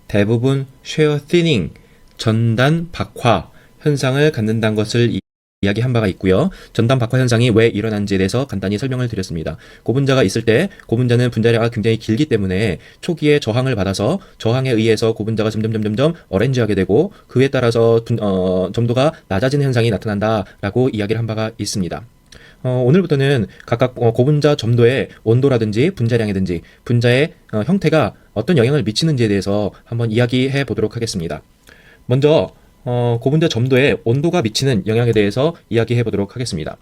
대부분 쉐어 티닝, 전단 박화 현상을 갖는다는 것을 이야기한 바가 있고요. 전단 박화 현상이 왜 일어난지에 대해서 간단히 설명을 드렸습니다. 고분자가 있을 때 고분자는 분자량이 굉장히 길기 때문에 초기에 저항을 받아서 저항에 의해서 고분자가 점점 어렌지하게 되고 그에 따라서 점도가 낮아지는 현상이 나타난다라고 이야기를 한 바가 있습니다. 오늘부터는 각각 고분자 점도의 온도라든지 분자량이든지 분자의 형태가 어떤 영향을 미치는지에 대해서 한번 이야기해 보도록 하겠습니다. 먼저 고분자 점도에 온도가 미치는 영향에 대해서 이야기해 보도록 하겠습니다.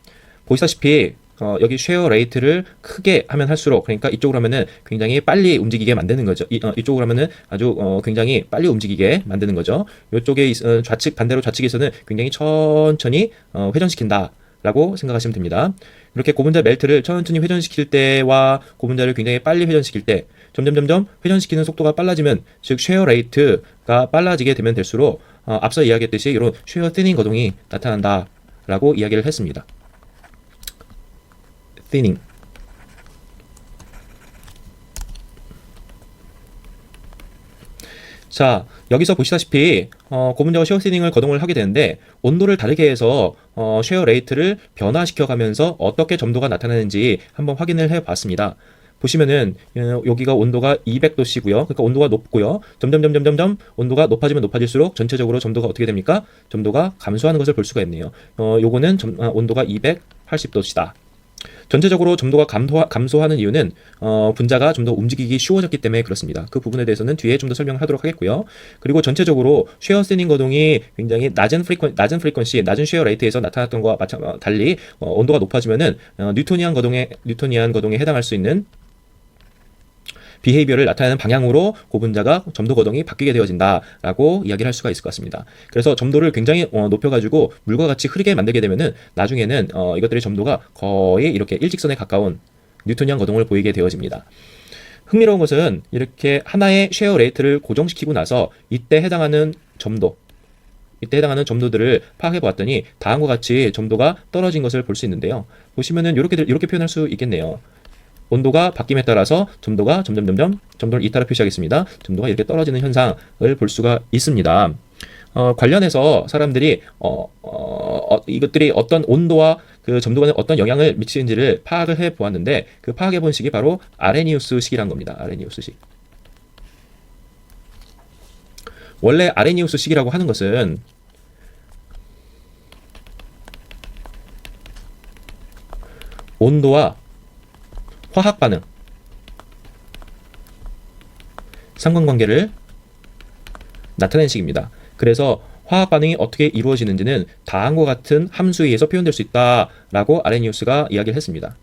보시다시피 여기 쉐어 레이트를 크게 하면 할수록, 그러니까 이쪽으로 하면은 굉장히 빨리 움직이게 만드는 거죠. 이쪽으로 하면은 아주 굉장히 빨리 움직이게 만드는 거죠. 이쪽에 반대로 좌측에서는 굉장히 천천히 회전시킨다 라고 생각하시면 됩니다. 이렇게 고분자 멜트를 천천히 회전시킬 때와 고분자를 굉장히 빨리 회전시킬 때 점점 회전시키는 속도가 빨라지면, 즉 쉐어 레이트가 빨라지게 되면 될수록 앞서 이야기했듯이 이런 쉐어 티닝 거동이 나타난다 라고 이야기를 했습니다. 티닝. 자, 여기서 보시다시피 고분자가 쉐어 티닝을 거동을 하게 되는데 온도를 다르게 해서 쉐어 레이트를 변화시켜 가면서 어떻게 점도가 나타나는지 한번 확인을 해 봤습니다. 보시면은 여기가 온도가 200도씨고요. 그러니까 온도가 높고요. 점점 온도가 높아지면 높아질수록 전체적으로 점도가 어떻게 됩니까? 점도가 감소하는 것을 볼 수가 있네요. 요거는 온도가 280도씨다. 전체적으로 점도가 감소하는 이유는 분자가 좀 더 움직이기 쉬워졌기 때문에 그렇습니다. 그 부분에 대해서는 뒤에 좀 더 설명하도록 하겠고요. 그리고 전체적으로 쉐어 스닝 거동이 굉장히 낮은 프리퀀시, 낮은 쉐어 레이트에서 나타났던 것과 달리 온도가 높아지면은 뉴토니안 거동에 해당할 수 있는 비헤이비어를 나타내는 방향으로 고분자가 점도 거동이 바뀌게 되어진다라고 이야기를 할 수가 있을 것 같습니다. 그래서 점도를 굉장히 높여가지고 물과 같이 흐르게 만들게 되면은 나중에는 이것들의 점도가 거의 이렇게 일직선에 가까운 뉴토니안 거동을 보이게 되어집니다. 흥미로운 것은 이렇게 하나의 쉐어 레이트를 고정시키고 나서 이때 해당하는 점도들을 파악해 보았더니 다음과 같이 점도가 떨어진 것을 볼 수 있는데요. 보시면은 이렇게 표현할 수 있겠네요. 온도가 바뀜에 따라서 점도가 점도를 이따라 표시하겠습니다. 점도가 이렇게 떨어지는 현상을 볼 수가 있습니다. 관련해서 사람들이 이것들이 어떤 온도와 그 점도간에 어떤 영향을 미치는지를 파악을 해 보았는데, 그 파악해 본 식이 바로 아레니우스식이란 겁니다. 아레니우스식. 원래 아레니우스식이라고 하는 것은 온도와 화학 반응, 상관관계를 나타내는 식입니다. 그래서 화학 반응이 어떻게 이루어지는지는 다음과 같은 함수에 의해서 표현될 수 있다라고 아레니우스가 이야기를 했습니다.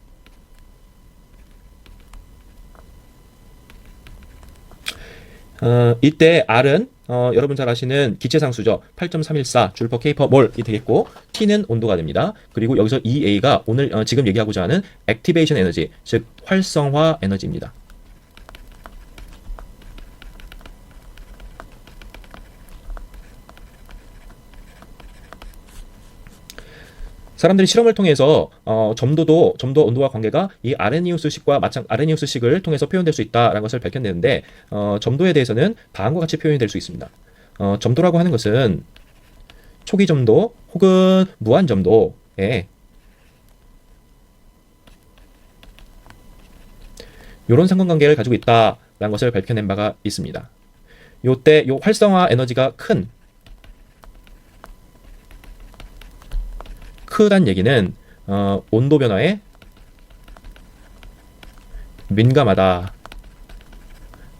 이때 R은 여러분 잘 아시는 기체상수죠. 8.314 줄 퍼 K 퍼 몰이 되겠고, T는 온도가 됩니다. 그리고 여기서 EA가 지금 얘기하고자 하는 액티베이션 에너지, 즉 활성화 에너지입니다. 사람들이 실험을 통해서 점도 온도와 관계가 이 아레니우스식을 통해서 표현될 수 있다라는 것을 밝혀내는데, 점도에 대해서는 다음과 같이 표현이 될 수 있습니다. 점도라고 하는 것은 초기 점도 혹은 무한 점도에 이런 상관관계를 가지고 있다라는 것을 밝혀낸 바가 있습니다. 요때 요 활성화 에너지가 크단 얘기는 온도 변화에 민감하다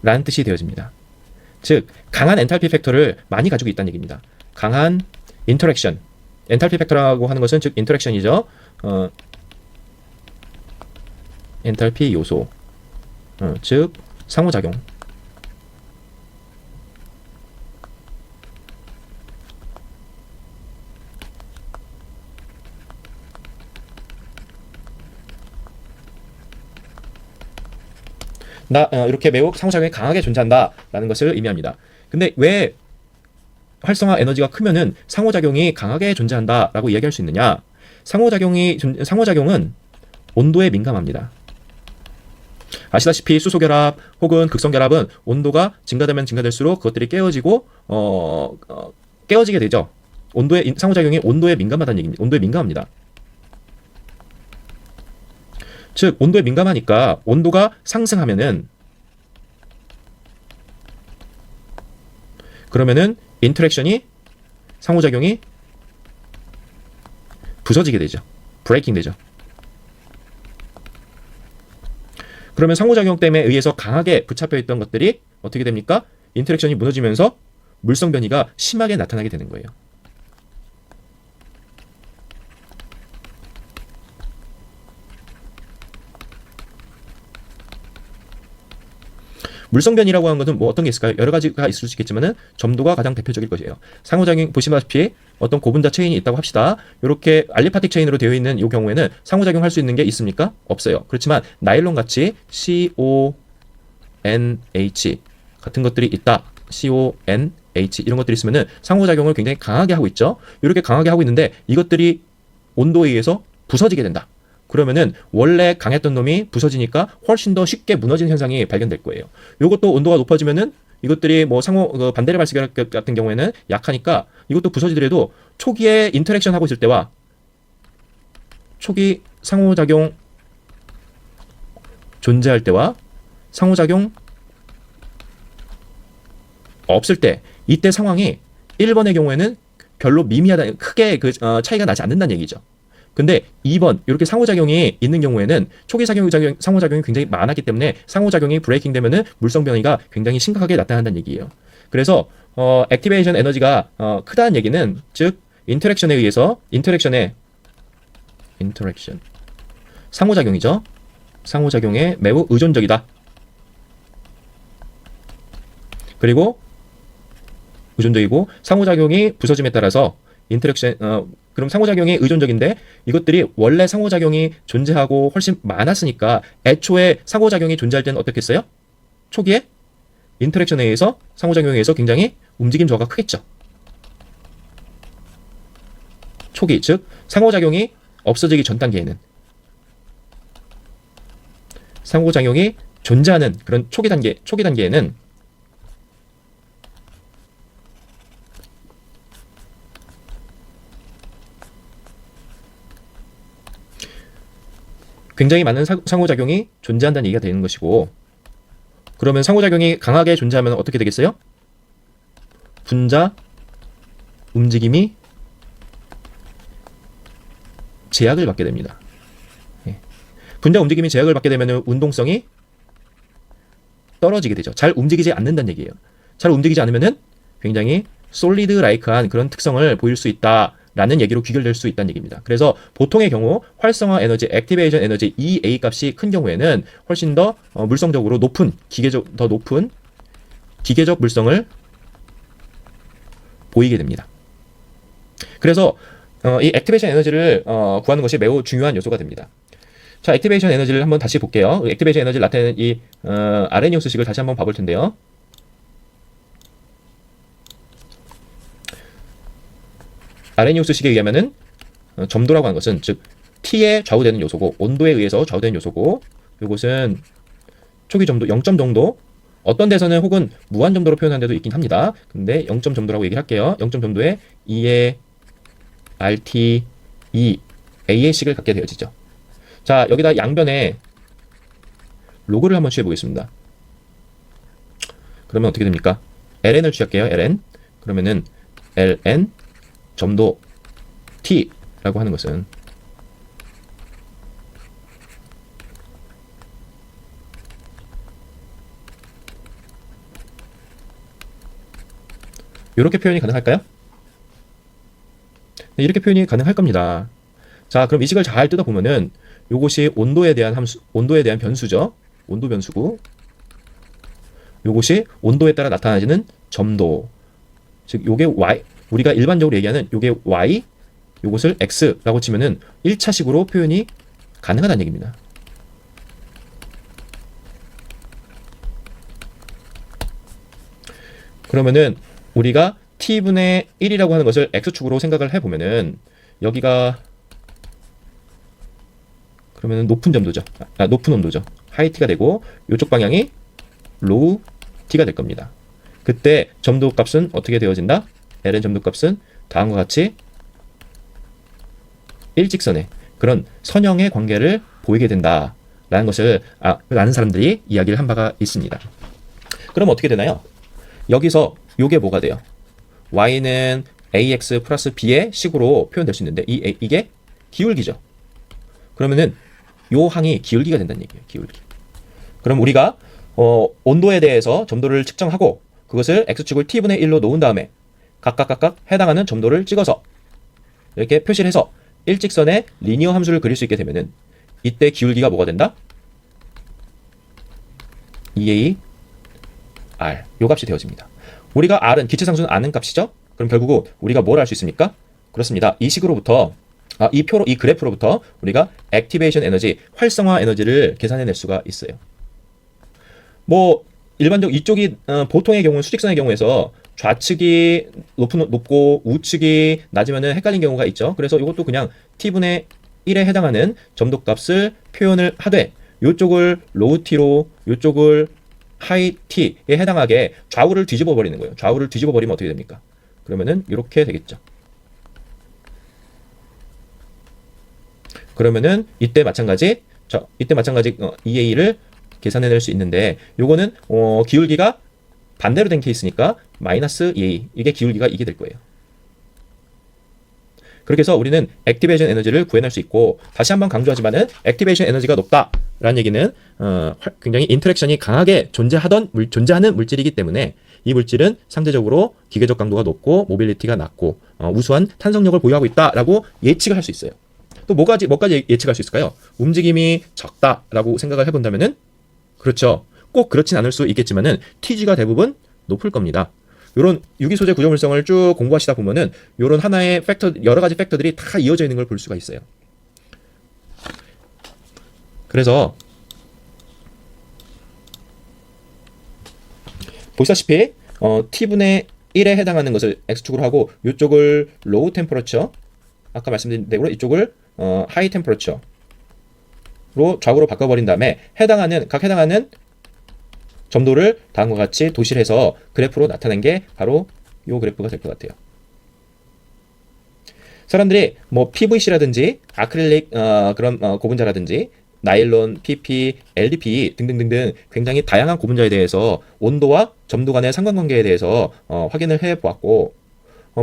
라는 뜻이 되어집니다. 즉 강한 엔탈피 팩터를 많이 가지고 있다는 얘기입니다. 강한 인터랙션, 엔탈피 팩터라고 하는 것은 즉 인터랙션이죠. 엔탈피 요소, 즉 상호작용. 이렇게 매우 상호작용이 강하게 존재한다라는 것을 의미합니다. 근데 왜 활성화 에너지가 크면은 상호작용이 강하게 존재한다라고 이야기할 수 있느냐? 상호작용은 온도에 민감합니다. 아시다시피 수소결합 혹은 극성결합은 온도가 증가되면 증가될수록 그것들이 깨어지게 되죠. 온도의 상호작용이 온도에 민감하다는 얘기입니다. 온도에 민감합니다. 즉 온도에 민감하니까 온도가 상승하면은 그러면은 인터랙션이 상호작용이 부서지게 되죠. 브레이킹 되죠. 그러면 상호작용 때문에 의해서 강하게 붙잡혀 있던 것들이 어떻게 됩니까? 인터랙션이 무너지면서 물성 변이가 심하게 나타나게 되는 거예요. 물성 변이라고 하는 것은 뭐 어떤 게 있을까요? 여러 가지가 있을 수 있겠지만은 점도가 가장 대표적일 것이에요. 상호작용 보시다시피 어떤 고분자 체인이 있다고 합시다. 이렇게 알리파틱 체인으로 되어 있는 이 경우에는 상호작용 할 수 있는 게 있습니까? 없어요. 그렇지만 나일론 같이 CONH 같은 것들이 있다. CONH 이런 것들이 있으면은 상호작용을 굉장히 강하게 하고 있죠. 이렇게 강하게 하고 있는데 이것들이 온도에 의해서 부서지게 된다. 그러면은 원래 강했던 놈이 부서지니까 훨씬 더 쉽게 무너지는 현상이 발견될 거예요. 이것도 온도가 높아지면은 이것들이 뭐 반대를 발생할 같은 경우에는 약하니까 이것도 부서지더라도 초기에 인터랙션 하고 있을 때와 초기 상호작용 존재할 때와 상호작용 없을 때 이때 상황이 1번의 경우에는 별로 미미하다 크게 차이가 나지 않는다는 얘기죠. 근데 2번 이렇게 상호작용이 있는 경우에는 초기 상호작용이 굉장히 많았기 때문에 상호작용이 브레이킹 되면은 물성 변이가 굉장히 심각하게 나타난다는 얘기예요. 그래서 액티베이션 에너지가 크다는 얘기는 즉 인터랙션에 의해서 인터랙션 상호작용이죠. 상호작용에 매우 의존적이다. 그리고 의존적이고 상호작용이 부서짐에 따라서 그럼 상호작용이 의존적인데 이것들이 원래 상호작용이 존재하고 훨씬 많았으니까 애초에 상호작용이 존재할 때는 어떻겠어요? 초기에 인터랙션에 의해서 상호작용에 의해서 굉장히 움직임 저하가 크겠죠. 초기 즉 상호작용이 없어지기 전 단계에는 상호작용이 존재하는 그런 초기 단계에는 굉장히 많은 상호작용이 존재한다는 얘기가 되는 것이고 그러면 상호작용이 강하게 존재하면 어떻게 되겠어요? 분자 움직임이 제약을 받게 됩니다. 분자 움직임이 제약을 받게 되면 운동성이 떨어지게 되죠. 잘 움직이지 않는다는 얘기예요. 잘 움직이지 않으면 굉장히 솔리드 라이크한 그런 특성을 보일 수 있다. 라는 얘기로 귀결될 수 있다는 얘기입니다. 그래서 보통의 경우 활성화 에너지, 액티베이션 에너지 EA 값이 큰 경우에는 훨씬 더 물성적으로 더 높은 기계적 물성을 보이게 됩니다. 그래서 이 액티베이션 에너지를 구하는 것이 매우 중요한 요소가 됩니다. 자, 액티베이션 에너지를 한번 다시 볼게요. 액티베이션 에너지를 나타내는 이 아레니우스식을 다시 한번 봐볼 텐데요. 아레니우스식에 의하면은 점도라고 하는 것은 즉 T에 좌우되는 요소고 온도에 의해서 좌우되는 요소고 이것은 초기 점도 0점 정도 어떤 데서는 혹은 무한 점도로 표현하는 데도 있긴 합니다. 근데 0점 점도라고 얘기를 할게요. 0점 점도에 E의 RT, E, A의 식을 갖게 되어지죠. 자, 여기다 양변에 로그를 한번 취해 보겠습니다. 그러면 어떻게 됩니까? ln을 취할게요. ln. 그러면은 ln 점도 t라고 하는 것은 이렇게 표현이 가능할까요? 네, 이렇게 표현이 가능할 겁니다. 자, 그럼 이 식을 잘 뜯어보면은 요것이 온도에 대한 변수죠. 온도 변수고 요것이 온도에 따라 나타나지는 점도. 즉 요게 y, 우리가 일반적으로 얘기하는 요게 y, 요것을 x라고 치면은 1차식으로 표현이 가능하다는 얘기입니다. 그러면은 우리가 t분의 1이라고 하는 것을 x축으로 생각을 해보면은 여기가 그러면은 높은 점도죠. 높은 온도죠. 하이 T가 되고 이쪽 방향이 로우 T가 될 겁니다. 그때 점도 값은 어떻게 되어진다? Ln 점도 값은 다음과 같이 일직선의 그런 선형의 관계를 보이게 된다라는 것을 많은 사람들이 이야기를 한 바가 있습니다. 그럼 어떻게 되나요? 여기서 요게 뭐가 돼요? y는 ax 플러스 b의 식으로 표현될 수 있는데 이게 기울기죠. 그러면은 요 항이 기울기가 된다는 얘기예요. 기울기. 그럼 우리가 온도에 대해서 점도를 측정하고 그것을 x축을 t분의 1로 놓은 다음에 각각 해당하는 점도를 찍어서 이렇게 표시를 해서 일직선의 리니어 함수를 그릴 수 있게 되면은 이때 기울기가 뭐가 된다? EA R 요 값이 되어집니다. 우리가 R은 기체상수는 아는 값이죠? 그럼 결국은 우리가 뭘 알 수 있습니까? 그렇습니다. 이 식으로부터 이 그래프로부터 우리가 액티베이션 에너지, 활성화 에너지를 계산해낼 수가 있어요. 뭐 일반적 이쪽이 보통의 경우는 수직선의 경우에서 좌측이 높고 우측이 낮으면 헷갈린 경우가 있죠. 그래서 이것도 그냥 t분의 1에 해당하는 점도값을 표현을 하되 이쪽을 로우 t로 이쪽을 하이 t에 해당하게 좌우를 뒤집어 버리는 거예요. 좌우를 뒤집어 버리면 어떻게 됩니까? 그러면은 이렇게 되겠죠. 그러면은 이때 마찬가지 EA를 계산해낼 수 있는데 요거는 기울기가 반대로 된 케이스니까 마이너스 EA 이게 기울기가 이게 될 거예요. 그렇게 해서 우리는 액티베이션 에너지를 구해낼 수 있고 다시 한번 강조하지만은 액티베이션 에너지가 높다라는 얘기는 굉장히 인터랙션이 강하게 존재하는 물질이기 때문에 이 물질은 상대적으로 기계적 강도가 높고 모빌리티가 낮고 우수한 탄성력을 보유하고 있다라고 예측을 할 수 있어요. 또 뭐까지 예측할 수 있을까요? 움직임이 적다라고 생각을 해본다면은 그렇죠. 꼭 그렇진 않을 수 있겠지만은 TG가 대부분 높을 겁니다. 이런 유기소재 구조물성을 쭉 공부하시다 보면은 이런 하나의 여러 가지 팩터들이 다 이어져 있는 걸 볼 수가 있어요. 그래서 보시다시피 t분의 1에 해당하는 것을 x축으로 하고 이쪽을 로우 템퍼러처 아까 말씀드린 대로 이쪽을 하이 템퍼러처로 좌우로 바꿔버린 다음에 각 해당하는 점도를 다음과 같이 도실해서 그래프로 나타낸 게 바로 이 그래프가 될 것 같아요. 사람들이 뭐 PVC라든지 아크릴릭 그런 고분자라든지 나일론, PP, LDPE 등등등등 굉장히 다양한 고분자에 대해서 온도와 점도 간의 상관관계에 대해서 확인을 해보았고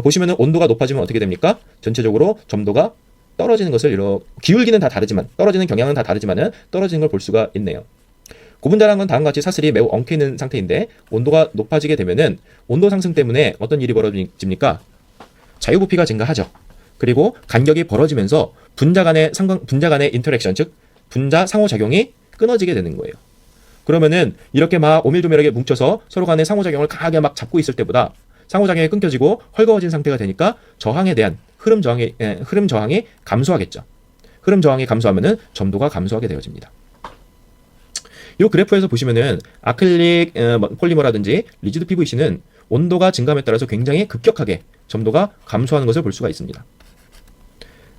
보시면은 온도가 높아지면 어떻게 됩니까? 전체적으로 점도가 떨어지는 것을 기울기는 다 다르지만 떨어지는 경향은 다 다르지만은 떨어지는 걸 볼 수가 있네요. 고분자라는 건 다음과 같이 사슬이 매우 엉켜있는 상태인데 온도가 높아지게 되면은 온도 상승 때문에 어떤 일이 벌어집니까? 자유부피가 증가하죠. 그리고 간격이 벌어지면서 분자 간의 인터랙션, 즉 분자 상호작용이 끊어지게 되는 거예요. 그러면은 이렇게 막 오밀조밀하게 뭉쳐서 서로 간의 상호작용을 강하게 막 잡고 있을 때보다 상호작용이 끊겨지고 헐거워진 상태가 되니까 저항에 대한 흐름 저항이 감소하겠죠. 흐름 저항이 감소하면은 점도가 감소하게 되어집니다. 이 그래프에서 보시면은 아크릴릭 폴리머라든지 리지드 PVC는 온도가 증감에 따라서 굉장히 급격하게 점도가 감소하는 것을 볼 수가 있습니다.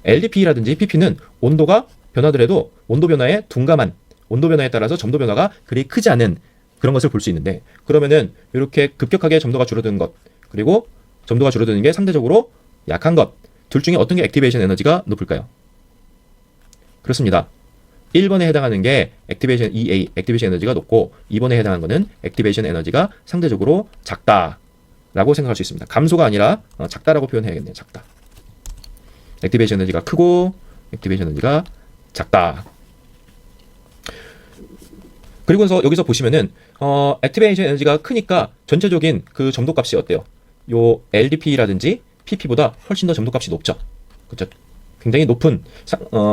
LDPE라든지 PP는 온도가 변하더라도 온도 변화에 둔감한 온도 변화에 따라서 점도 변화가 그리 크지 않은 그런 것을 볼 수 있는데 그러면은 이렇게 급격하게 점도가 줄어드는 것 그리고 점도가 줄어드는 게 상대적으로 약한 것 둘 중에 어떤 게 액티베이션 에너지가 높을까요? 그렇습니다. 1번에 해당하는 게 액티베이션 EA, 액티베이션 에너지가 높고 2번에 해당하는 거는 액티베이션 에너지가 상대적으로 작다라고 생각할 수 있습니다. 감소가 아니라 작다라고 표현해야겠네요. 작다. 액티베이션 에너지가 크고 액티베이션 에너지가 작다. 그리고서 여기서 보시면은 액티베이션 에너지가 크니까 전체적인 그 점도값이 어때요? 요 LDP라든지 PP보다 훨씬 더 점도값이 높죠. 그렇죠? 굉장히 높은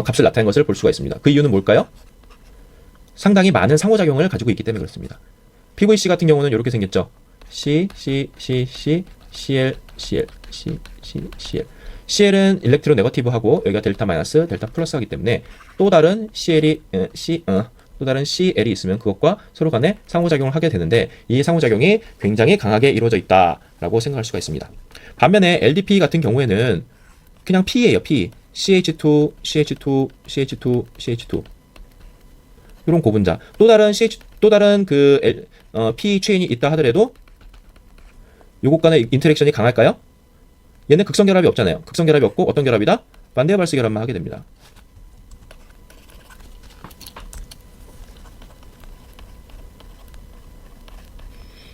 값을 나타낸 것을 볼 수가 있습니다. 그 이유는 뭘까요? 상당히 많은 상호작용을 가지고 있기 때문에 그렇습니다. PVC 같은 경우는 이렇게 생겼죠. C, C, C, C, CL, CL, C, C, CL. CL은 일렉트로 네거티브하고 여기가 델타 마이너스, 델타 플러스 하기 때문에 또 다른 CL이 있으면 그것과 서로 간에 상호작용을 하게 되는데 이 상호작용이 굉장히 강하게 이루어져 있다라고 생각할 수가 있습니다. 반면에 LDP 같은 경우에는 그냥 P예요. P. CH2, CH2, CH2, CH2. 이런 고분자. 또 다른 P 체인이 있다 하더라도 요것 간의 인터랙션이 강할까요? 얘는 극성 결합이 없잖아요. 극성 결합이 없고 어떤 결합이다? 반대의 발수 결합만 하게 됩니다.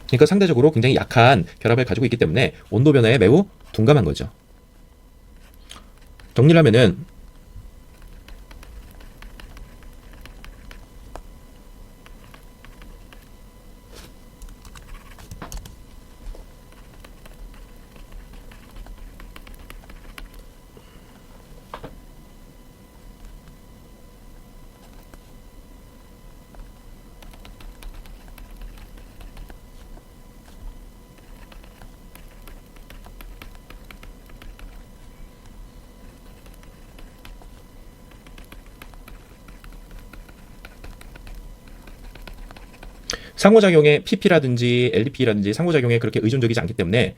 그러니까 상대적으로 굉장히 약한 결합을 가지고 있기 때문에 온도 변화에 매우 둔감한 거죠. 정리를 하면은 상호작용에 PP라든지 LDP라든지 상호작용에 그렇게 의존적이지 않기 때문에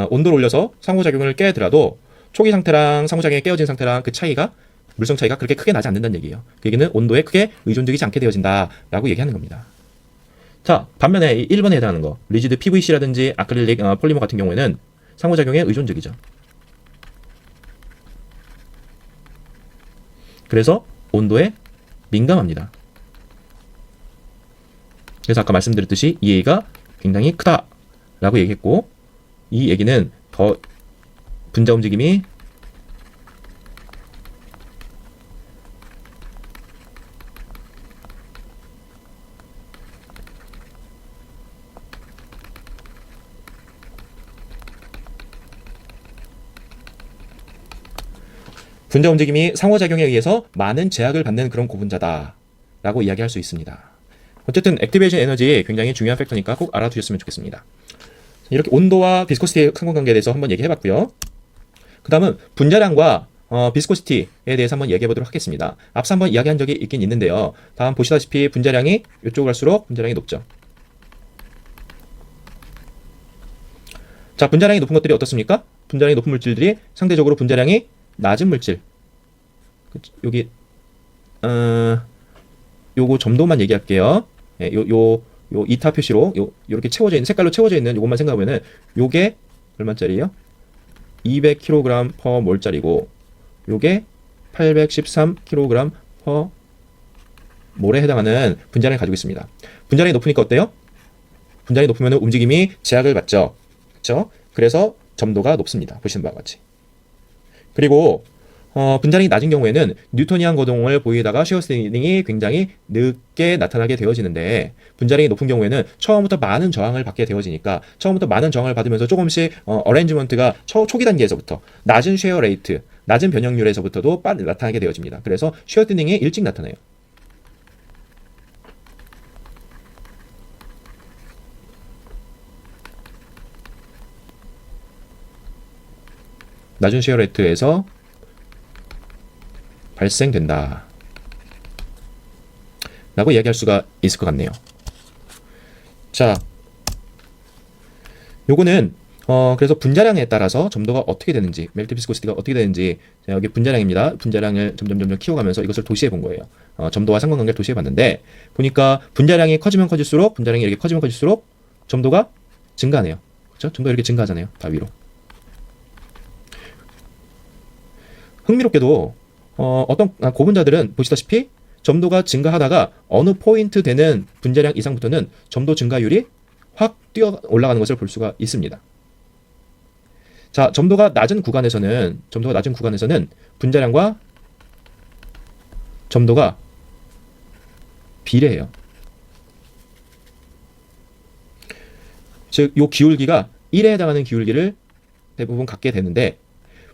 온도를 올려서 상호작용을 깨더라도 초기 상태랑 상호작용이 깨어진 상태랑 그 차이가 물성 차이가 그렇게 크게 나지 않는다는 얘기예요. 그 얘기는 온도에 크게 의존적이지 않게 되어진다라고 얘기하는 겁니다. 자, 반면에 1번에 해당하는 거 리지드 PVC라든지 아크릴릭 폴리머 같은 경우에는 상호작용에 의존적이죠. 그래서 온도에 민감합니다. 그래서 아까 말씀드렸듯이 이 얘기가 굉장히 크다라고 얘기했고, 이 얘기는 더 분자 움직임이 상호작용에 의해서 많은 제약을 받는 그런 고분자다라고 이야기할 수 있습니다. 어쨌든 액티베이션 에너지 굉장히 중요한 팩터니까 꼭 알아두셨으면 좋겠습니다. 이렇게 온도와 비스코시티의 상관관계에 대해서 한번 얘기해봤고요. 그 다음은 분자량과 비스코시티에 대해서 한번 얘기해보도록 하겠습니다. 앞서 한번 이야기한 적이 있긴 있는데요. 다음 보시다시피 분자량이 이쪽으로 갈수록 분자량이 높죠. 자, 분자량이 높은 것들이 어떻습니까? 분자량이 높은 물질들이 상대적으로 분자량이 낮은 물질. 여기 요거 점도만 얘기할게요. 예, 요 이타 표시로 요렇게 채워져 있는 색깔로 채워져 있는 요것만 생각하면은 요게 얼마짜리예요? 200kg per 몰짜리고 요게 813kg per 몰에 해당하는 분자량을 가지고 있습니다. 분자량이 높으니까 어때요? 분자량이 높으면 움직임이 제약을 받죠. 그렇죠? 그래서 점도가 높습니다. 보시는 바와 같이. 그리고 분자량이 낮은 경우에는 뉴토니안 거동을 보이다가 쉐어 스티닝이 굉장히 늦게 나타나게 되어지는데, 분자량이 높은 경우에는 처음부터 많은 저항을 받게 되어지니까 처음부터 많은 저항을 받으면서 조금씩 어레인지먼트가 초기 단계에서부터 낮은 쉐어 레이트, 낮은 변형률에서부터도 빨리 나타나게 되어집니다. 그래서 쉐어 스티닝이 일찍 나타나요. 낮은 쉐어 레이트에서 발생된다 라고 이야기할 수가 있을 것 같네요. 자, 요거는 그래서 분자량에 따라서 점도가 어떻게 되는지, 멜트 비스코시티가 어떻게 되는지, 자, 여기 분자량입니다. 분자량을 점점 키워가면서 이것을 도시해 본 거예요. 점도와 상관관계를 도시해 봤는데, 보니까 분자량이 커지면 커질수록, 분자량이 이렇게 커지면 커질수록 점도가 증가하네요. 그렇죠? 점도가 이렇게 증가하잖아요. 다 위로. 흥미롭게도 어떤 고분자들은 보시다시피 점도가 증가하다가 어느 포인트 되는 분자량 이상부터는 점도 증가율이 확 뛰어 올라가는 것을 볼 수가 있습니다. 자, 점도가 낮은 구간에서는 분자량과 점도가 비례해요. 즉, 이 기울기가 1에 해당하는 기울기를 대부분 갖게 되는데,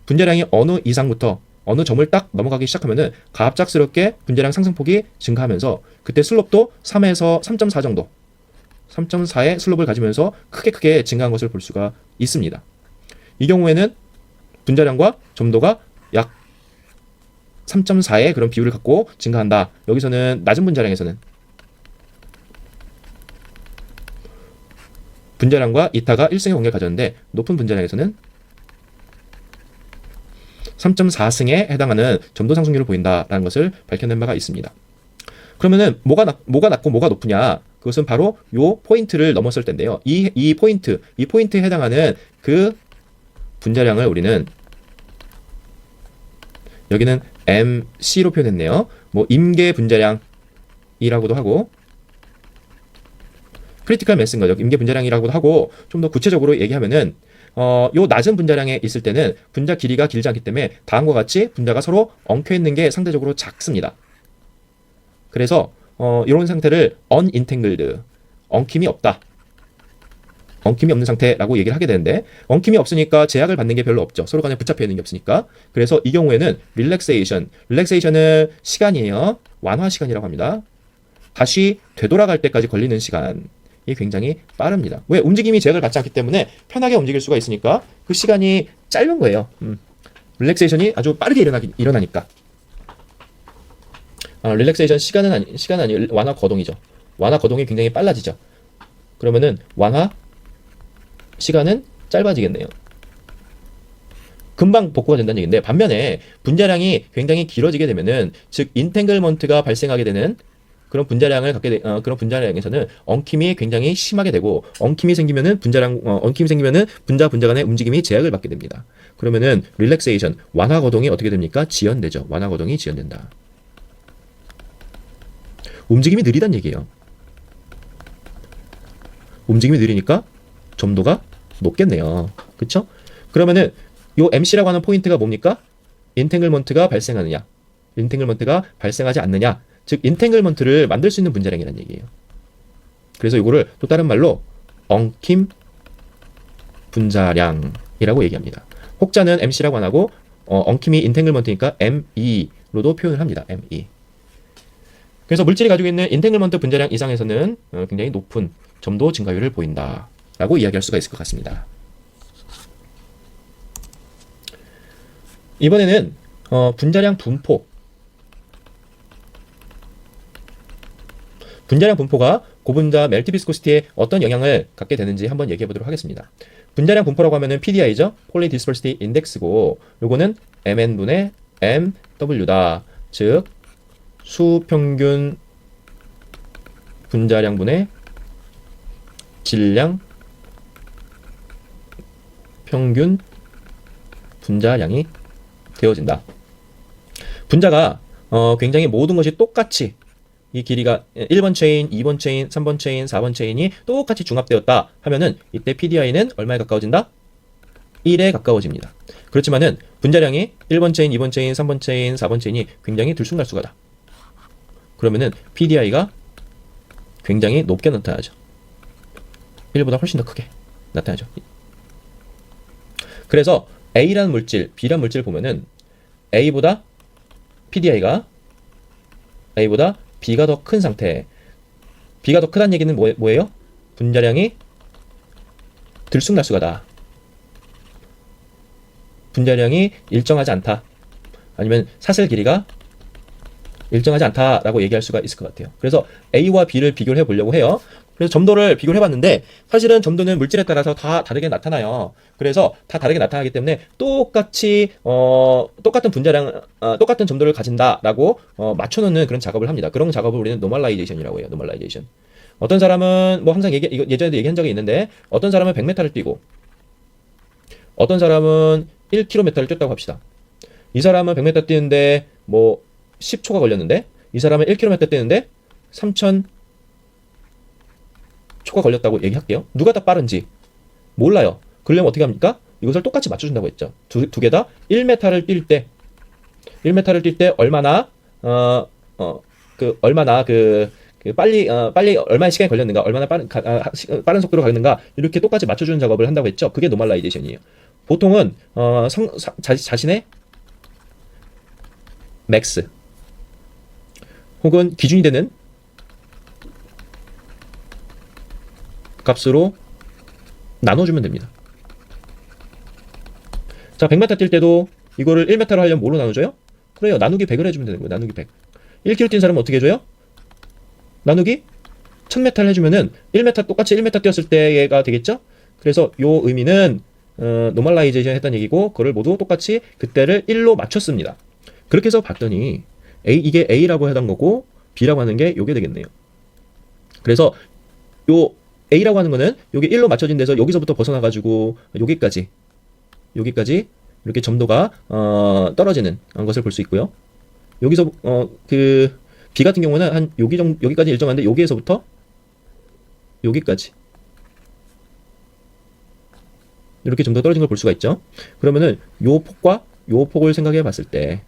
분자량이 어느 이상부터 어느 점을 딱 넘어가기 시작하면은 갑작스럽게 분자량 상승폭이 증가하면서 그때 슬롭도 3에서 3.4 정도, 3.4의 슬롭을 가지면서 크게 증가한 것을 볼 수가 있습니다. 이 경우에는 분자량과 점도가 약 3.4의 그런 비율을 갖고 증가한다. 여기서는 낮은 분자량에서는 분자량과 이타가 일승의 관계를 가졌는데, 높은 분자량에서는 3.4승에 해당하는 점도 상승률을 보인다라는 것을 밝혀낸 바가 있습니다. 그러면은 뭐가 낮고 뭐가 높으냐? 그것은 바로 요 포인트를 넘었을 때인데요. 이 포인트에 해당하는 그 분자량을 우리는 여기는 MC로 표현했네요. 뭐 임계 분자량이라고도 하고 크리티컬 매스인 거죠. 임계 분자량이라고도 하고 좀 더 구체적으로 얘기하면은 요 낮은 분자량에 있을 때는 분자 길이가 길지 않기 때문에 다음과 같이 분자가 서로 엉켜 있는 게 상대적으로 작습니다. 그래서 이런 상태를 unentangled, 엉킴이 없다. 엉킴이 없는 상태라고 얘기를 하게 되는데 엉킴이 없으니까 제약을 받는 게 별로 없죠. 서로 간에 붙잡혀 있는 게 없으니까. 그래서 이 경우에는 릴렉세이션은 시간이에요. 완화 시간이라고 합니다. 다시 되돌아갈 때까지 걸리는 시간이 굉장히 빠릅니다. 왜? 움직임이 제약을 받지 않기 때문에 편하게 움직일 수가 있으니까 그 시간이 짧은 거예요. 릴렉세이션이 아주 빠르게 일어나니까. 릴렉세이션 시간은 아니 완화 거동이죠. 완화 거동이 굉장히 빨라지죠. 그러면은 완화 시간은 짧아지겠네요. 금방 복구가 된다는 얘기인데 반면에 분자량이 굉장히 길어지게 되면은 즉 인탱글먼트가 발생하게 되는 그런 분자량을 그런 분자량에서는 엉킴이 굉장히 심하게 되고 엉킴이 생기면은 분자 간의 움직임이 제약을 받게 됩니다. 그러면은 릴렉세이션 완화 거동이 어떻게 됩니까? 지연되죠. 완화 거동이 지연된다. 움직임이 느리단 얘기예요. 움직임이 느리니까 점도가 높겠네요. 그쵸? 그러면은 요 MC라고 하는 포인트가 뭡니까? 인탱글먼트가 발생하느냐, 인탱글먼트가 발생하지 않느냐, 즉 인탱글먼트를 만들 수 있는 분자량이라는 얘기예요. 그래서 이거를 또 다른 말로 엉킴 분자량이라고 얘기합니다. 혹자는 MC라고 안 하고 엉킴이 인탱글먼트니까 ME로도 표현을 합니다. ME. 그래서 물질이 가지고 있는 인탱글먼트 분자량 이상에서는 굉장히 높은 점도 증가율을 보인다 라고 이야기할 수가 있을 것 같습니다. 이번에는 분자량 분포. 분자량 분포가 고분자 멜트 비스코시티에 어떤 영향을 갖게 되는지 한번 얘기해 보도록 하겠습니다. 분자량 분포라고 하면은 PDI죠. 폴리 디스퍼시티 인덱스고 요거는 MN분의 MW다. 즉 수평균 분자량분의 질량 평균 분자량이 되어진다. 분자가 굉장히 모든 것이 똑같이 이 길이가 1번 체인, 2번 체인, 3번 체인, 4번 체인이 똑같이 중합되었다 하면은 이때 PDI는 얼마에 가까워진다? 1에 가까워집니다. 그렇지만은 분자량이 1번 체인, 2번 체인, 3번 체인, 4번 체인이 굉장히 들쑥날쑥하다. 그러면은 PDI가 굉장히 높게 나타나죠. 1보다 훨씬 더 크게 나타나죠. 그래서 A라는 물질, B라는 물질을 보면은 A보다 PDI가 A보다 B가 더 큰 상태. B가 더 크다는 얘기는 뭐예요? 분자량이 들쑥날쑥하다. 분자량이 일정하지 않다. 아니면 사슬 길이가 일정하지 않다라고 얘기할 수가 있을 것 같아요. 그래서 A와 B를 비교를 해보려고 해요. 그래서 점도를 비교를 해봤는데 사실은 점도는 물질에 따라서 다 다르게 나타나요. 그래서 다 다르게 나타나기 때문에 똑같이 똑같은 분자량, 똑같은 점도를 가진다라고 맞춰놓는 그런 작업을 합니다. 그런 작업을 우리는 노멀라이제이션이라고 해요. 노멀라이제이션. 어떤 사람은 뭐 항상 예전에도 얘기한 적이 있는데 어떤 사람은 100m를 뛰고 어떤 사람은 1km를 뛰었다고 합시다. 이 사람은 100m 뛰는데 뭐 10초가 걸렸는데 이 사람은 1km 뛰는데 3000초가 걸렸다고 얘기할게요. 누가 더 빠른지 몰라요. 그러려면 어떻게 합니까? 이것을 똑같이 맞춰준다고 했죠. 두 개 다 1m를 뛸 때 1m를 뛸 때 얼마나 얼마나 빨리 얼마나 시간이 걸렸는가, 얼마나 빠른 속도로 가는가 이렇게 똑같이 맞춰주는 작업을 한다고 했죠. 그게 노멀라이제이션이에요. 보통은 자신의 맥스 혹은 기준이 되는 값으로 나눠주면 됩니다. 자, 100m 뛸 때도 이거를 1m로 하려면 뭐로 나눠줘요? 그래요. 나누기 100을 해주면 되는 거예요. 나누기 100. 1km 뛴 사람은 어떻게 해줘요? 나누기 1000m를 해주면은 1m 똑같이 1m 뛰었을 때가 되겠죠? 그래서 요 의미는 노멀라이제이션 했다는 얘기고 그걸 모두 똑같이 그때를 1로 맞췄습니다. 그렇게 해서 봤더니 이게 A라고 하던 거고 B라고 하는 게 요게 되겠네요. 그래서 요 A라고 하는 거는 요게 1로 맞춰진 데서 여기서부터 벗어나가지고 여기까지 이렇게 점도가 떨어지는 것을 볼 수 있고요. 여기서 그 B 같은 경우는 한 여기까지 일정한데 여기에서부터 여기까지 이렇게 점도가 떨어진 걸 볼 수가 있죠. 그러면은 요 폭과 요 폭을 생각해 봤을 때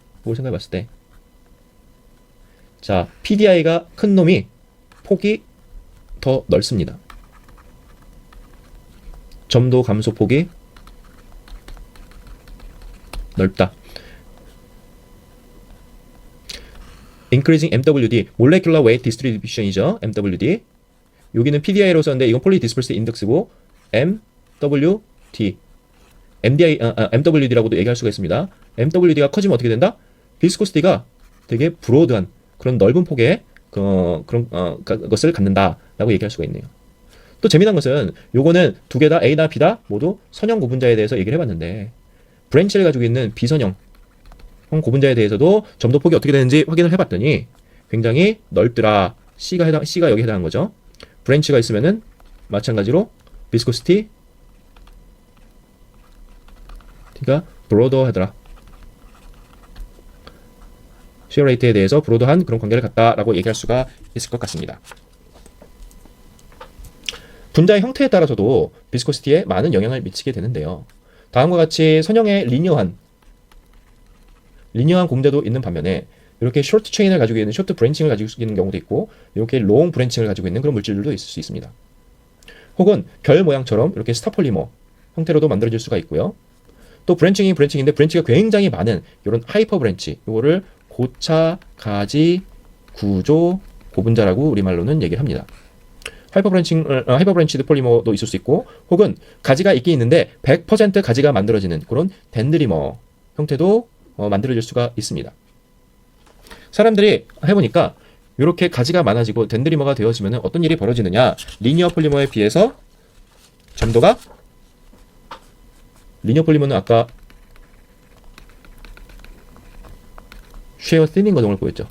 자, PDI가 큰 놈이 폭이 더 넓습니다. 점도 감소 폭이 넓다. Increasing MWD, Molecular Weight Distribution이죠. MWD. 여기는 PDI로 썼는데 이건 Poly Dispersed Index고 MWD. MWD라고도 얘기할 수가 있습니다. MWD가 커지면 어떻게 된다? 비스코시티가 되게 브로드한 그런 넓은 폭의 그런 것을 갖는다라고 얘기할 수가 있네요. 또 재미난 것은 요거는 두 개 다 A나 B다 모두 선형 고분자에 대해서 얘기를 해봤는데 브랜치를 가지고 있는 비선형 고분자에 대해서도 점도 폭이 어떻게 되는지 확인을 해봤더니 굉장히 넓더라. C가 여기 해당한 거죠. 브랜치가 있으면은 마찬가지로 비스코시티 가 브로더하더라. 시어 레이트에 대해서 브로드한 그런 관계를 갖다라고 얘기할 수가 있을 것 같습니다. 분자의 형태에 따라서도 비스코시티에 많은 영향을 미치게 되는데요. 다음과 같이 선형의 리니어한 고분자도 있는 반면에 이렇게 쇼트 체인을 가지고 있는 쇼트 브랜칭을 가지고 있는 경우도 있고 이렇게 롱 브랜칭을 가지고 있는 그런 물질들도 있을 수 있습니다. 혹은 별 모양처럼 이렇게 스타폴리머 형태로도 만들어질 수가 있고요. 또 브랜칭인데 브랜치가 굉장히 많은 이런 하이퍼 브랜치, 이거를 고차 가지 구조 고분자라고 우리말로는 얘기를 합니다. 하이퍼 브랜치드 폴리머도 있을 수 있고, 혹은 가지가 있긴 있는데 100% 가지가 만들어지는 그런 덴드리머 형태도 만들어질 수가 있습니다. 사람들이 해보니까 이렇게 가지가 많아지고 덴드리머가 되어지면 어떤 일이 벌어지느냐? 리니어 폴리머에 비해서 점도가 리니어 폴리머는 아까 쉐어 티닝 과정을 보였죠.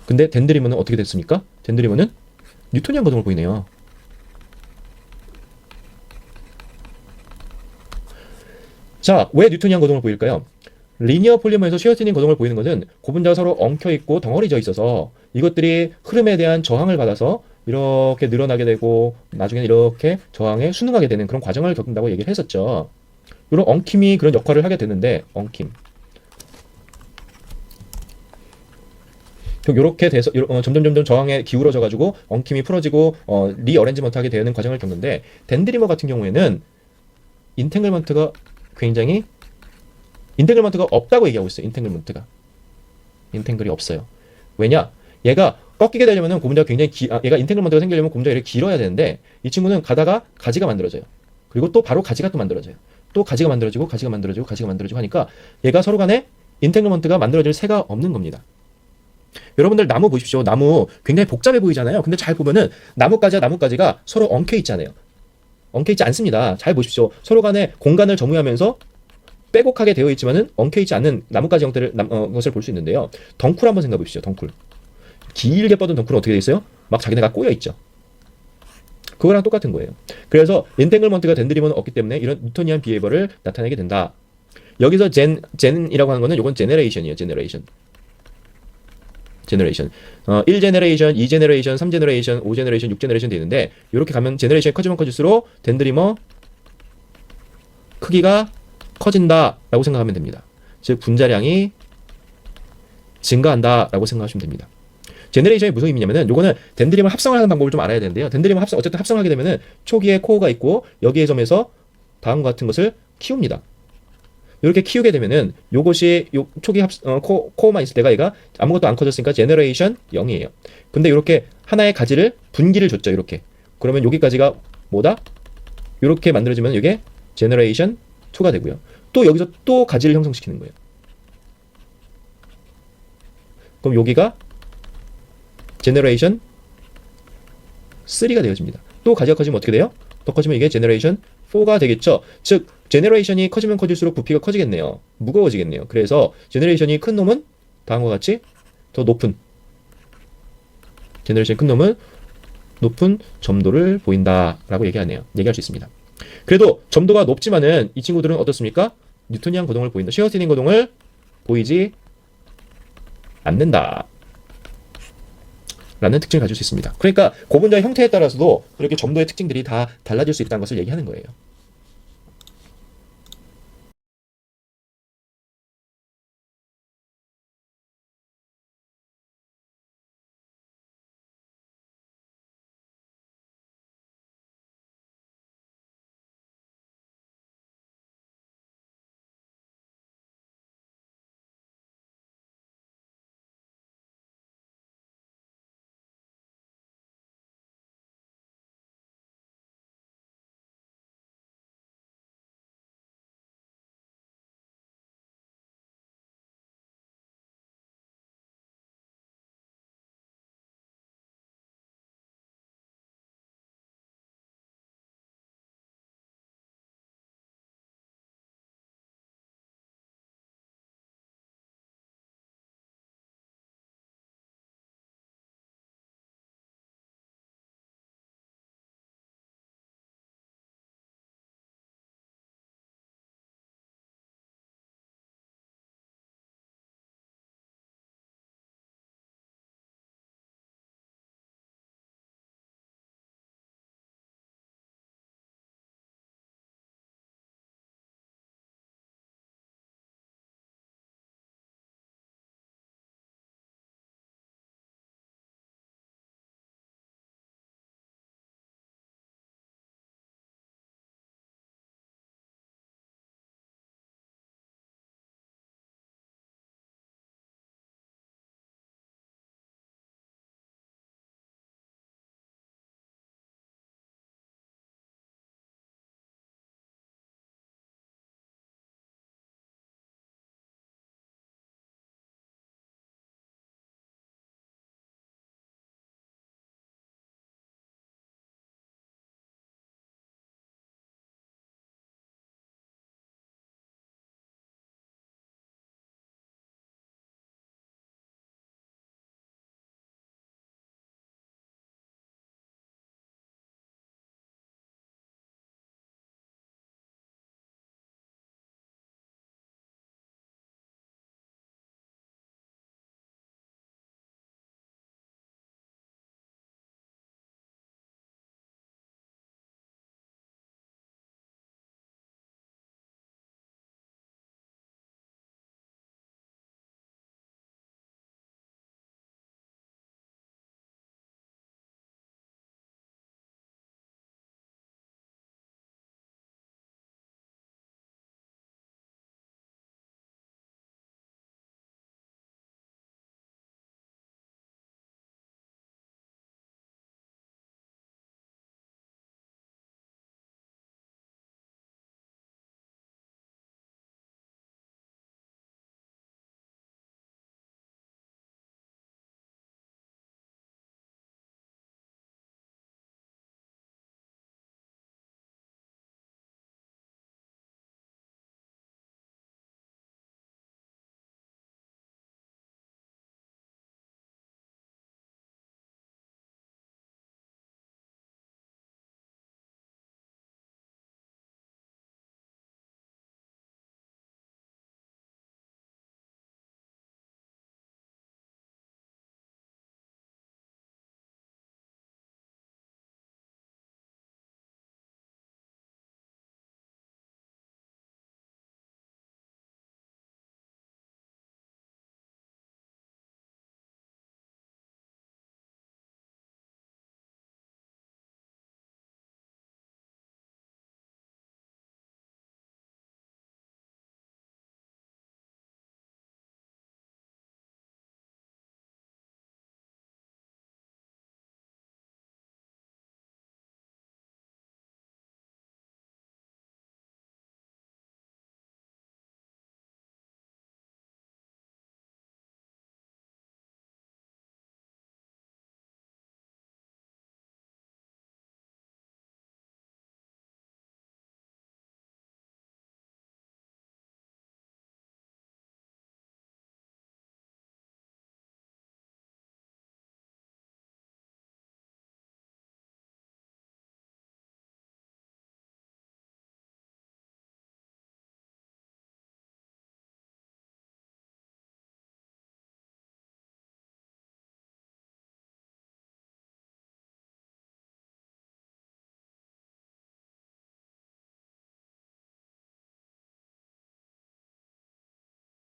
근데 덴드리머는 어떻게 됐습니까? 덴드리머는 뉴토니안 과정을 보이네요. 자, 왜 뉴토니안 거동을 보일까요? 리니어 폴리머에서 쉐어 티닝 거동을 보이는 것은 고분자가 서로 엉켜있고 덩어리져 있어서 이것들이 흐름에 대한 저항을 받아서 이렇게 늘어나게 되고 나중에는 이렇게 저항에 순응하게 되는 그런 과정을 겪는다고 얘기를 했었죠. 이런 엉킴이 그런 역할을 하게 되는데, 엉킴. 이렇게 돼서 점점 저항에 기울어져 가지고 엉킴이 풀어지고 리어렌지먼트 하게 되는 과정을 겪는데, 덴드리머 같은 경우에는 인탱글먼트가 없다고 얘기하고 있어요. 인탱글이 없어요. 왜냐? 얘가 꺾이게 되려면 고분자가 굉장히 얘가 인탱글먼트가 생기려면 고분자가 이렇게 길어야 되는데, 이 친구는 가다가 가지가 만들어져요. 그리고 또 바로 가지가 또 만들어져요. 또 가지가 만들어지고 하니까 얘가 서로 간에 인탱글먼트가 만들어질 새가 없는 겁니다. 여러분들 나무 보십시오. 나무 굉장히 복잡해 보이잖아요. 근데 잘 보면은 나뭇가지가 서로 엉켜 있잖아요. 엉켜 있지 않습니다. 잘 보십시오. 서로 간에 공간을 점유하면서 빼곡하게 되어 있지만은 엉켜 있지 않는 나뭇가지 형태를 것을 볼 수 있는데요. 덩쿨 한번 생각해 보십시오. 덩쿨. 길게 뻗은 덩쿨은 어떻게 돼 있어요? 막 자기네가 꼬여 있죠. 그거랑 똑같은 거예요. 그래서 인탱글먼트가 덴드리머는 없기 때문에 이런 뉴토니안 비헤이버를 나타내게 된다. 여기서 젠이라고 하는 거는 요건 제네레이션이에요. 제네레이션. 1제너레이션, 2제너레이션, 3제너레이션, 5제너레이션, 6제너레이션 되는데, 이렇게 가면 제너레이션이 커지면 커질수록 덴드리머 크기가 커진다라고 생각하면 됩니다. 즉 분자량이 증가한다라고 생각하시면 됩니다. 제너레이션이 무슨 의미냐면은, 요거는 덴드리머 합성을 하는 방법을 좀 알아야 되는데요. 덴드리머 어쨌든 합성하게 되면은 초기에 코어가 있고 여기에 점에서 다음과 같은 것을 키웁니다. 이렇게 키우게 되면은 요것이 초기 코어만 있을 때가 얘가 아무것도 안 커졌으니까 제너레이션 0이에요. 근데 이렇게 하나의 가지를 분기를 줬죠. 이렇게. 그러면 여기까지가 뭐다? 이렇게 만들어지면 이게 제너레이션 2가 되고요. 또 여기서 또 가지를 형성시키는 거예요. 그럼 여기가 제너레이션 3가 되어집니다. 또 가지가 커지면 어떻게 돼요? 더 커지면 이게 제너레이션 4가 되겠죠. 즉 제너레이션이 커지면 커질수록 부피가 커지겠네요. 무거워지겠네요. 그래서 제너레이션이 큰 놈은 다음과 같이 더 높은, 제너레이션이 큰 놈은 높은 점도를 보인다라고 얘기할 수 있습니다. 그래도 점도가 높지만은 이 친구들은 어떻습니까? 뉴토니안 거동을 보인다. 쉐어티닝 거동을 보이지 않는다 라는 특징을 가질 수 있습니다. 그러니까 고분자의 형태에 따라서도 그렇게 점도의 특징들이 다 달라질 수 있다는 것을 얘기하는 거예요.